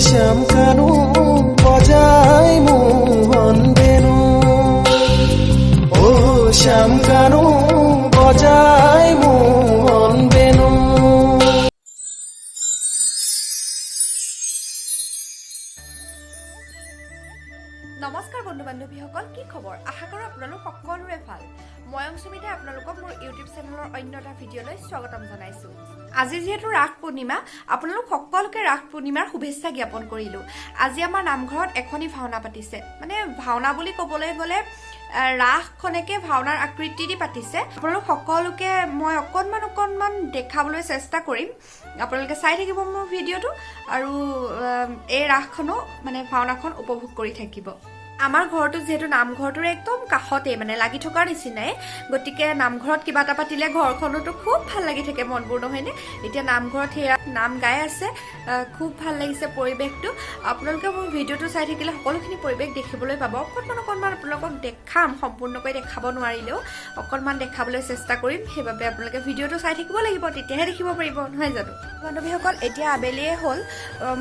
শ্যাম কানু বজায় মোহন বেনু ও শ্যাম কানু বজায় মোহন বেনু। নমস্কাৰ বন্ধু বান্ধৱীসকল, কি খবৰ? আশা কৰোঁ আপোনালোক সকলোৰে ভাল। মই অংশুমিতাই আপোনালোকক মোৰ ইউটিউব চেনেলৰ অন্য এটা ভিডিঅ'লৈ স্বাগতম জনাইছোঁ। আজি যিহেতু ৰাস পূৰ্ণিমা, আপোনালোক সকলোকে ৰাস পূৰ্ণিমাৰ শুভেচ্ছা জ্ঞাপন কৰিলোঁ। আজি আমাৰ নামঘৰত এখনি ভাওনা পাতিছে, মানে ভাওনা বুলি ক'বলৈ গ'লে ৰাসখনকে ভাওনাৰ আকৃতি দি পাতিছে। আপোনালোক সকলোকে মই অকণমান দেখাবলৈ চেষ্টা কৰিম। আপোনালোকে চাই থাকিব মোৰ ভিডিঅ'টো আৰু এই ৰাসখনো মানে ভাওনাখন উপভোগ কৰি থাকিব। আমাৰ ঘৰটো যিহেতু নামঘৰটোৰে একদম কাষতে মানে লাগি থকাৰ নিচিনাই, গতিকে নামঘৰত কিবা এটা পাতিলে ঘৰখনতো খুব ভাল লাগি থাকে মনবোৰ, নহয়নে? এতিয়া নামঘৰত সেয়া নাম গাই আছে, খুব ভাল লাগিছে পৰিৱেশটো। আপোনালোকে মোৰ ভিডিঅ'টো চাই থাকিলে সকলোখিনি পৰিৱেশ দেখিবলৈ পাব। অকণমান আপোনালোকক দেখাম, সম্পূৰ্ণকৈ দেখাব নোৱাৰিলেও অকণমান দেখাবলৈ চেষ্টা কৰিম। সেইবাবে আপোনালোকে ভিডিঅ'টো চাই থাকিব লাগিব, তেতিয়াহে দেখিব পাৰিব, নহয় জানো? বান্ধৱীসকল, এতিয়া আবেলিয়ে হ'ল।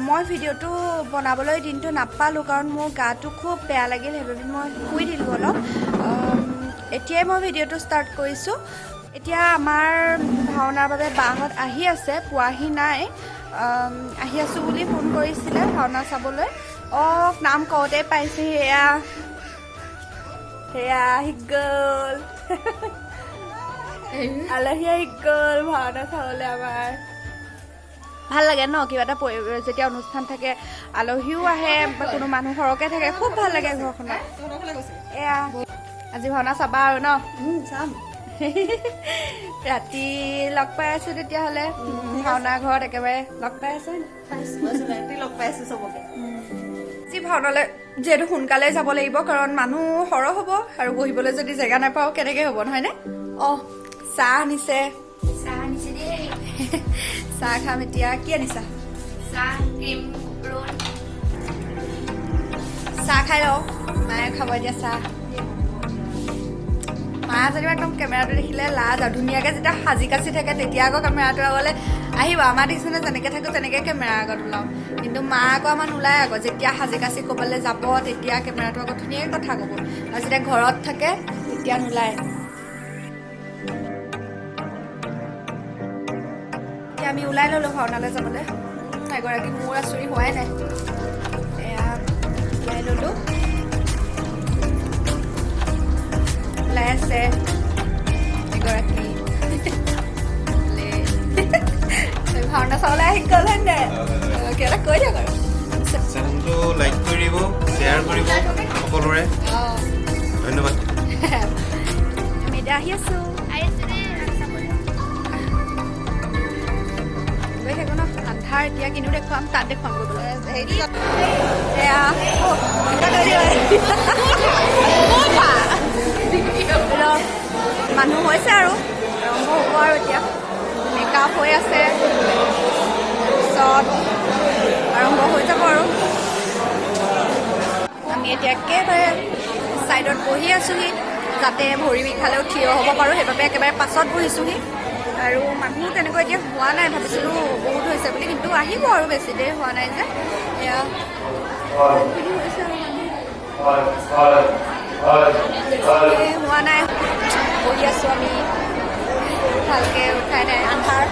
মই ভিডিঅ'টো বনাবলৈ দিনটো নাপালোঁ, কাৰণ মোৰ গাটো খুব বেয়া লাগিল, সেইবাবে মই শুই দিলোঁ অলপ। এতিয়াই মই ভিডিঅ'টো ষ্টাৰ্ট কৰিছোঁ। এতিয়া আমাৰ ভাওনাৰ বাবে বাহঁত আহি আছে, পোৱাহি নাই। আহি আছোঁ বুলি ফোন কৰিছিলে ভাওনা চাবলৈ। নাম কওঁতে পাইছে, সেয়া আহি গ'ল। আলহী আহি গ'ল ভাওনা চাবলৈ আমাৰ। ভাল লাগে ন, কিবা এটা যেতিয়া অনুষ্ঠান থাকে, আলহীও আহে বা কোনো মানুহ সৰহকৈ থাকে, খুব ভাল লাগে ঘৰখনত। এয়া আজি ভাওনা চাবা আৰু ন? চাম। ৰাতি লগ পাই আছো তেতিয়াহ'লে ভাওনা ঘৰত একেবাৰে লগ পাই আছো। লগ পাই আছো চবকে। আজি ভাওনালৈ যিহেতু সোনকালে যাব লাগিব, কাৰণ মানুহ সৰহ হ'ব আৰু বহিবলৈ যদি জেগা নাপাওঁ কেনেকৈ হ'ব, নহয়নে? চাহ আনিছে। দেই চাহ খাম এতিয়া। কি আনিছা? চাহ, ক্ৰীম ৰোল। চাহ খাই লওঁ, মায়ে খাব এতিয়া চাহ। মা যেনিবা একদম কেমেৰাটো দেখিলে লাজ আৰু, ধুনীয়াকৈ যেতিয়া সাজি কাচি থাকে তেতিয়া আকৌ কেমেৰাটো আগলৈ আহিব। আমাৰ দেখিছোনে যেনেকৈ থাকোঁ তেনেকৈ কেমেৰা আগত ওলাওঁ, কিন্তু মা আকৌ আমাৰ নোলায় আকৌ। যেতিয়া সাজি কাচি ক'বলৈ যাব তেতিয়া কেমেৰাটো আকৌ ধুনীয়াকৈ কথা ক'ব, আৰু যেতিয়া ঘৰত থাকে তেতিয়া নোলায়। এতিয়া আমি ওলাই ল'লোঁ ভাওনালৈ যাবলৈ। এগৰাকী মোৰ আচৰি হোৱাই নাই, এয়া ওলাই ল'লোঁ। ওলাই আছে এগৰাকী ভাওনা চাবলৈ আহি গ'ল, হয় নাই? কিবা এটা কৈ দিয়ক আৰু। চেনেলটো লাইক কৰি দিব, শ্বেয়াৰ কৰিব সকলোৰে। ধন্যবাদ। আমি এতিয়া আহি আছোঁ। গৈ থাকোঁ ন, আন্ধাৰ এতিয়া কিনো দেখুৱাম, তাত দেখুৱাম গৈ পেলাই। মানুহ হৈছে আৰু আৰম্ভ হ'ব আৰু এতিয়া মেকআপ হৈ আছে, তাৰপিছত আৰম্ভ হৈ যাব আৰু। আমি এতিয়া একেবাৰে ছাইডত বহি আছোঁহি, যাতে ভৰি বিষালেও থিয় হ'ব পাৰোঁ, সেইবাবে একেবাৰে পাছত বহিছোঁহি। আৰু মানুহ তেনেকৈ এতিয়া হোৱা নাই, ভাবিছিলোঁ বহুত হৈছে বুলি, কিন্তু আহিব আৰু বেছি দেৰি হোৱা নাই যে। এয়া হৈছে আৰু হোৱা নাই, বহি আছোঁ আমি, ভালকৈ উঠাই নাই। আন্ধাৰ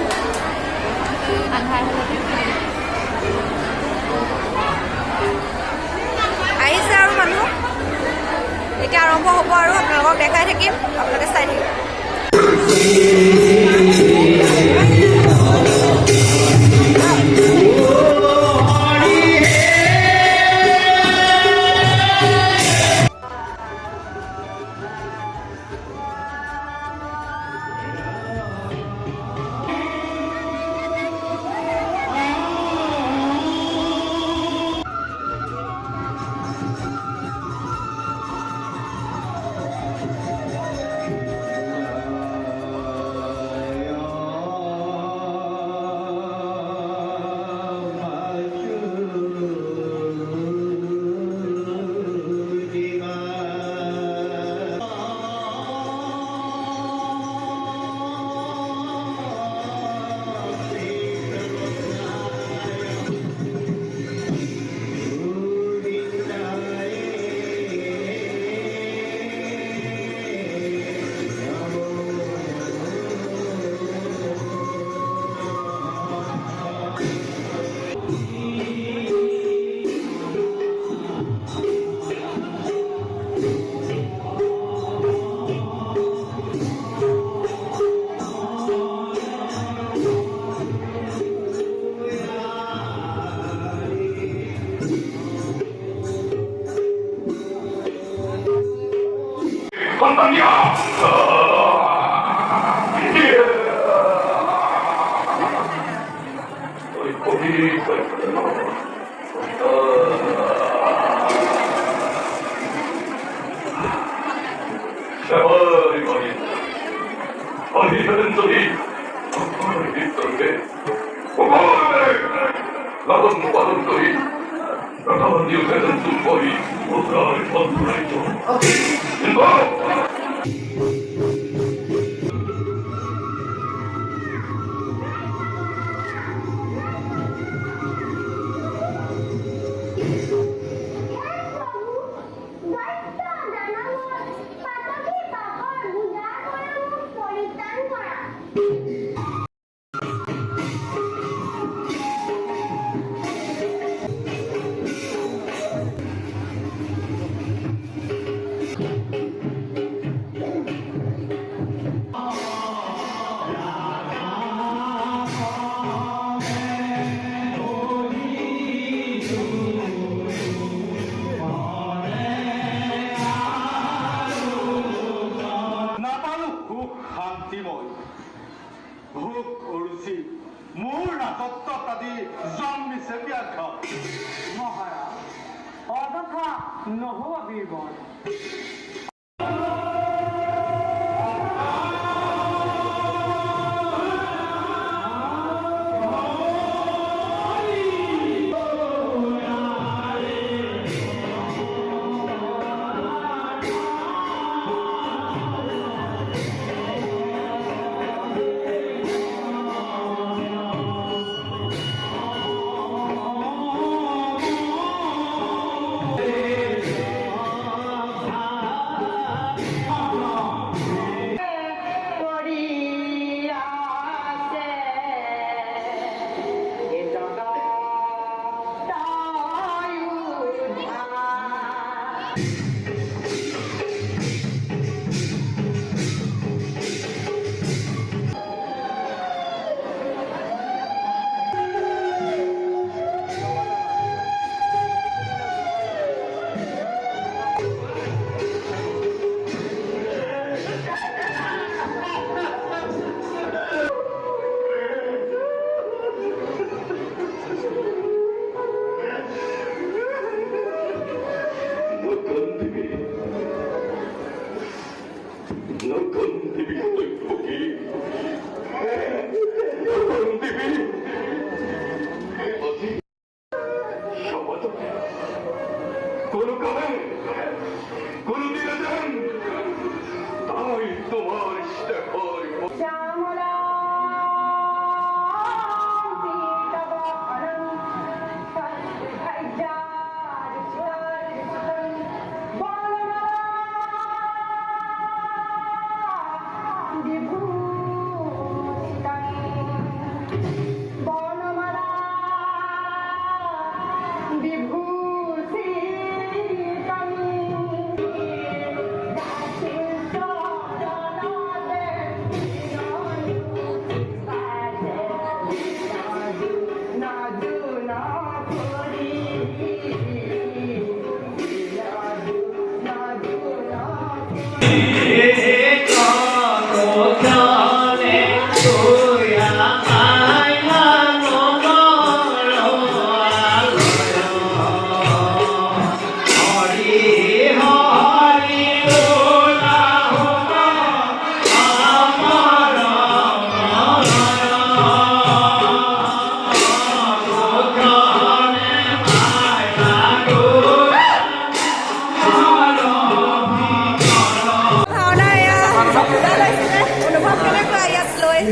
আহিছে আৰু মানুহ এতিয়া আৰম্ভ হ'ব আৰু আপোনালোকক দেখাই থাকিম, আপোনালোকে চাই থাকিম। সন্তানিয়া 어디서든 소리 있던데 나던 와던 소리 나가던 요새는 숨거리 못가를 건설하이소 인도 মোৰ ৰাজত্ব আদি জন্মিছে ব্যাঘ্ৰ মহাৰাজ অযথা নহভাবিব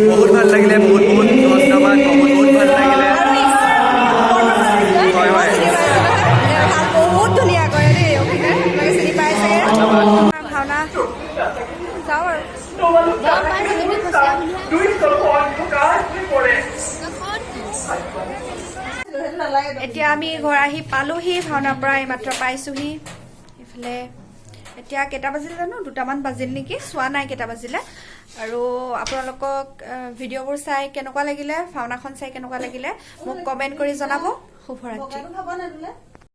বহুত ভাল লাগিলে বহুত ধন্যবাদ বহুত ভাল লাগিলে বহুত ধুনীয়া কৰে দেই অভিনয় চিনি পাইছে ভাওনা যাওঁ আৰু এতিয়া আমি ঘৰ আহি পালোহি ভাওনাৰ পৰা এইমাত্ৰ পাইছোহি এইফালে এতিয়া কেইটা বাজিলে জানো 2টামান বাজিল নেকি চোৱা নাই কেইটা বাজিলে আৰু আপোনালোকক ভিডিঅ'বোৰ চাই কেনেকুৱা লাগিলে ভাওনাখন চাই কেনেকুৱা লাগিলে মোক কমেণ্ট কৰি জনাব শুভৰাত্ৰি